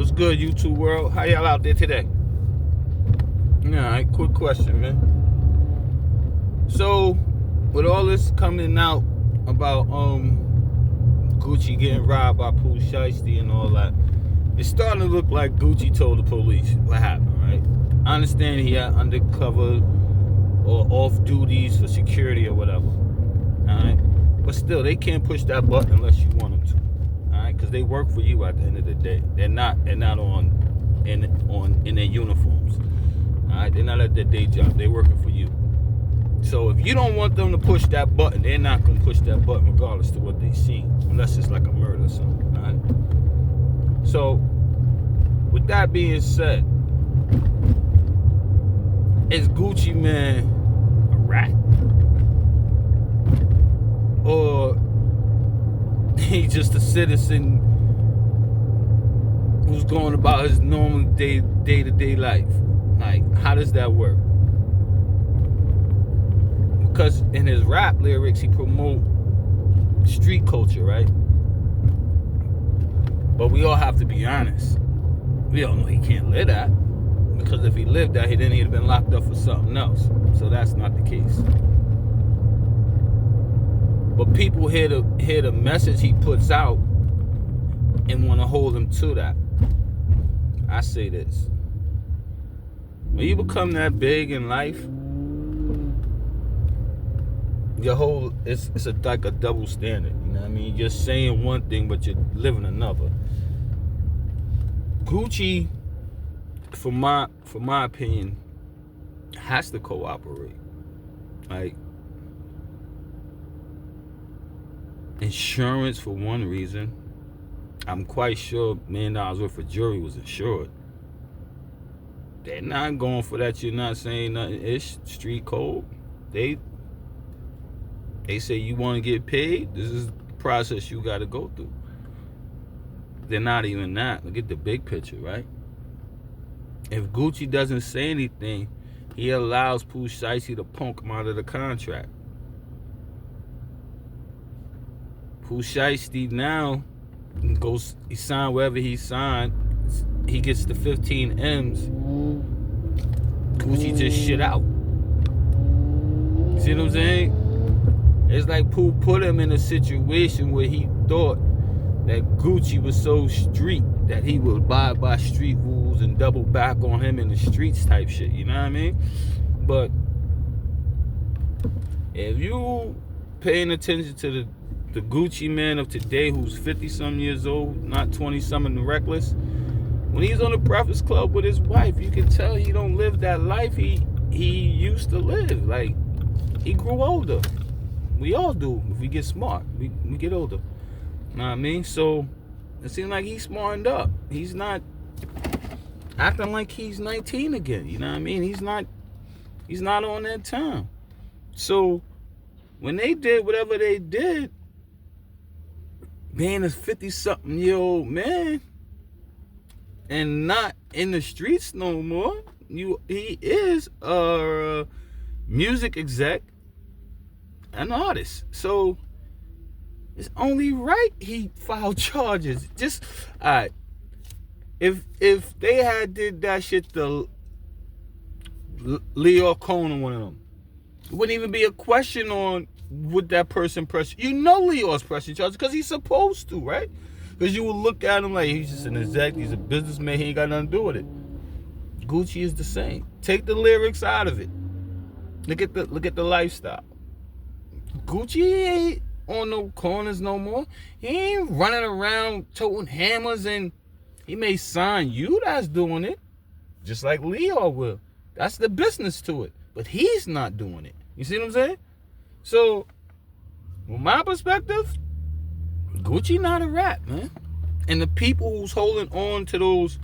What's good, YouTube world? How y'all out there today? Alright, quick question, man. So, with all this coming out about Gucci getting robbed by Pooh Shiesty and all that, it's starting to look like Gucci told the police what happened, right? I understand he had undercover or off duties for security or whatever. Alright? But still, they can't push that button unless you want them to. Alright? Because they work for you at the end of the day. They're not in their uniforms. Alright? They're not at their day job. They're working for you. So if you don't want them to push that button, they're not going to push that button regardless to what they see. Unless it's like a murder or something. Alright? So, with that being said, is Gucci Mane a rat? Or he's just a citizen who's going about his normal day-to-day life? Like, how does that work? Because in his rap lyrics, he promote street culture, right? But we all have to be honest. We all know he can't live that. Because if he lived that, then he'd have been locked up for something else. So that's not the case. But people hear the message he puts out and want to hold him to that. I say this. When you become that big in life, your whole it's like a double standard. You know what I mean? You're saying one thing, but you're living another. Gucci, for my opinion, has to cooperate. Like, insurance for one reason. I'm quite sure $1 million worth of jewelry was insured. They're not going for that. You're not saying nothing. It's street code. They say you want to get paid. This is the process you got to go through. They're not even that. Look at the big picture, right? If Gucci doesn't say anything, he allows Pooh Shiesty to punk him out of the contract. Pooh Shiesty now goes, he signed wherever he signed. He gets the 15 M's. Gucci just shit out. See what I'm saying? It's like Pooh put him in a situation where he thought that Gucci was so street that he would abide by street rules and double back on him in the streets type shit. You know what I mean? But if you paying attention to the Gucci Mane of today, who's 50-some years old, not 20-some and reckless, when he's on the Breakfast Club with his wife, you can tell he don't live that life he used to live. Like, he grew older. We all do. If we get smart, we get older. You know what I mean? So it seems like he's smartened up. He's not acting like he's 19 again. You know what I mean? He's not on that time. So when they did whatever they did, being a 50-something-year-old man and not in the streets no more, he is a music exec, an artist. So it's only right he filed charges. Just, alright, if they had did that shit to Lyor Cohen or one of them, it wouldn't even be a question on would that person press. You know Leo's pressing charges because he's supposed to, right? Because you will look at him like he's just an exec, he's a businessman, he ain't got nothing to do with it. Gucci is the same. Take the lyrics out of it. Look at the lifestyle. Gucci ain't on no corners no more. He ain't running around toting hammers, and he may sign you that's doing it, just like Lyor will. That's the business to it. But he's not doing it. You see what I'm saying? So, from my perspective, Gucci not a rat, man. And the people who's holding on to those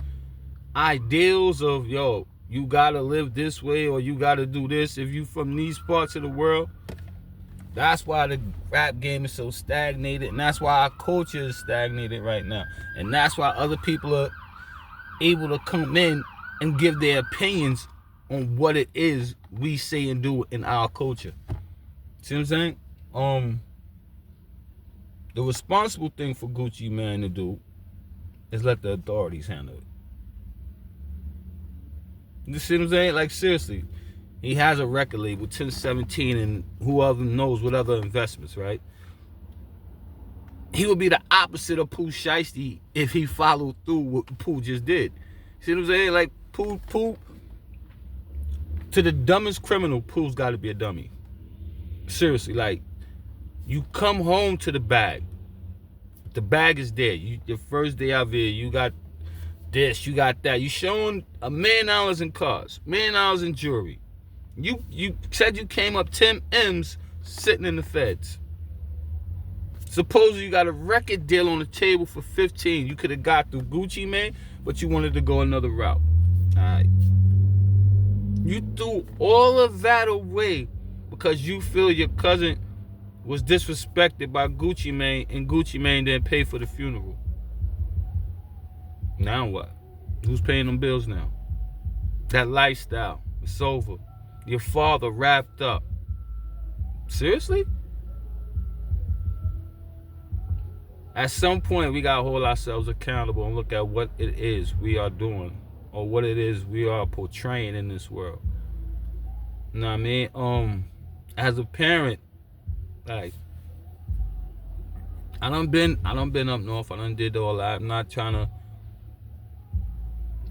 ideals of, yo, you gotta live this way or you gotta do this if you from these parts of the world, that's why the rap game is so stagnated, and that's why our culture is stagnated right now. And that's why other people are able to come in and give their opinions on what it is we say and do in our culture. See what I'm saying? The responsible thing for Gucci Mane to do is let the authorities handle it. You see what I'm saying? Like, seriously. He has a record label, 1017, and whoever knows what other investments, right? He would be the opposite of Pooh Shiesty if he followed through what Pooh just did. See what I'm saying? Like, Pooh, to the dumbest criminal, Pooh's got to be a dummy. Seriously, like, you come home to the bag. The bag is there. Your first day out there, you got this, you got that. You showing $1 million in cars, $1 million in jewelry. You said you came up 10 M's sitting in the feds. Suppose you got a record deal on the table for 15. You could have got through Gucci Mane, but you wanted to go another route. Alright. You threw all of that away because you feel your cousin was disrespected by Gucci Mane and Gucci Mane didn't pay for the funeral. Now what? Who's paying them bills now? That lifestyle, it's over. Your father wrapped up. Seriously? At some point, we gotta hold ourselves accountable and look at what it is we are doing or what it is we are portraying in this world. You know what I mean? As a parent, like, I done been up north. I done did all that. I'm not trying to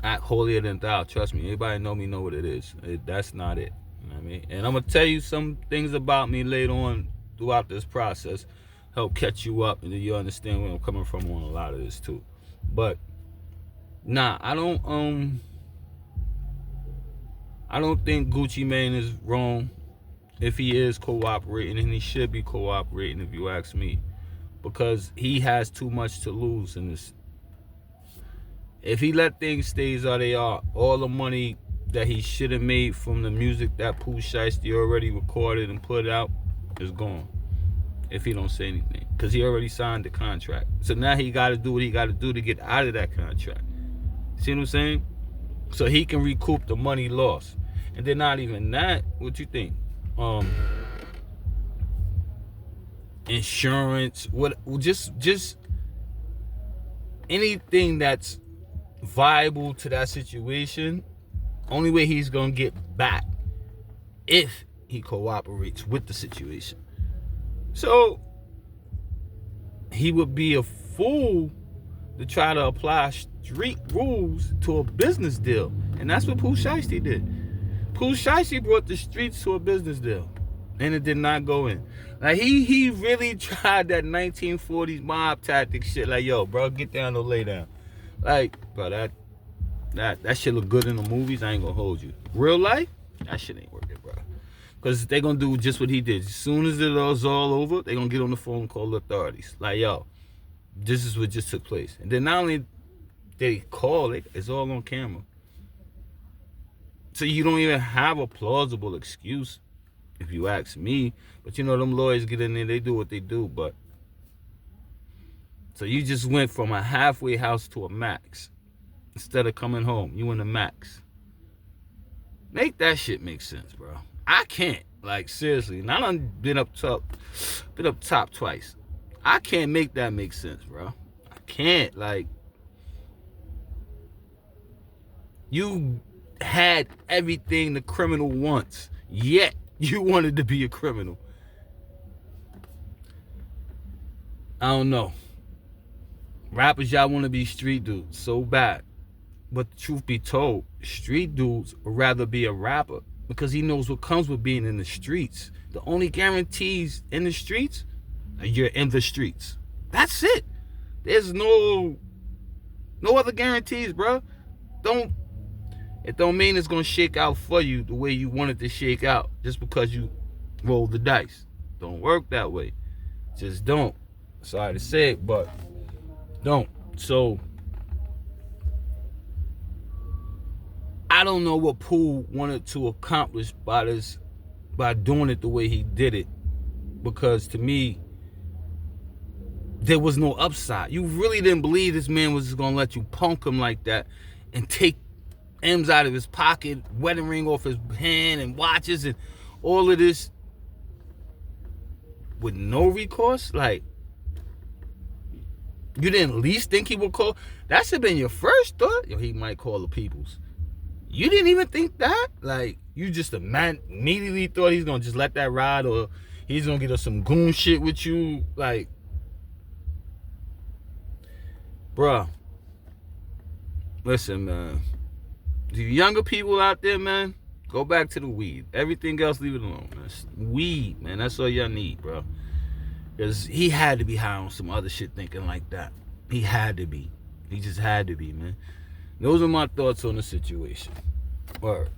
act holier than thou. Trust me, anybody know me know what it is. That's not it. You know what I mean? And I'm gonna tell you some things about me later on throughout this process, help catch you up, and then you understand where I'm coming from on a lot of this too. But nah, I don't think Gucci Mane is wrong if he is cooperating, and he should be cooperating if you ask me, because he has too much to lose in this. If he let things stay as they are, all the money that he should have made from the music that Pooh Shiesty already recorded and put out is gone. If he don't say anything, because he already signed the contract. So now he got to do what he got to do to get out of that contract. See what I'm saying? So he can recoup the money lost. And then not even that, what you think? Insurance, just anything that's viable to that situation. Only way he's gonna get back if he cooperates with the situation. So he would be a fool to try to apply street rules to a business deal, and that's what Pooh Shiesty did. Pooh Shiesty brought the streets to a business deal, and it did not go in. Like, he really tried that 1940s mob tactic shit. Like, yo, bro, get down or lay down. Like, bro, that shit look good in the movies. I ain't gonna hold you. Real life, that shit ain't working, bro. Because they gonna do just what he did. As soon as it was all over, they gonna get on the phone and call the authorities. Like, yo, this is what just took place. And then not only did they call it, it's all on camera. So you don't even have a plausible excuse, if you ask me. But you know, them lawyers get in there, they do what they do. But so you just went from a halfway house to a max. Instead of coming home, you in the max. Make that shit make sense, bro. I can't. Like, seriously. And I done been up top twice. I can't make that make sense, bro. I can't. Like, you had everything the criminal wants, yet you wanted to be a criminal. I don't know. Rappers, y'all want to be street dudes so bad. But the truth be told, street dudes would rather be a rapper because he knows what comes with being in the streets. The only guarantees in the streets are you're in the streets. That's it. There's no other guarantees, bro. It don't mean it's gonna shake out for you the way you want it to shake out just because you roll the dice. Don't work that way. Just don't. Sorry to say it, but don't. So I don't know what Pooh wanted to accomplish by doing it the way he did it, because to me, there was no upside. You really didn't believe this man was just gonna let you punk him like that and take M's out of his pocket, wedding ring off his hand, and watches and all of this with no recourse? Like, you didn't at least think he would call? That should have been your first thought. Yo, he might call the peoples. You didn't even think that? Like, you just immediately thought he's gonna just let that ride, or he's gonna get us some goon shit with you? Like, bruh, listen, man. The younger people out there, man, go back to the weed. Everything else, leave it alone. That's weed, man. That's all y'all need, bro. Because he had to be high on some other shit thinking like that. He had to be. He just had to be, man. Those are my thoughts on the situation. Word.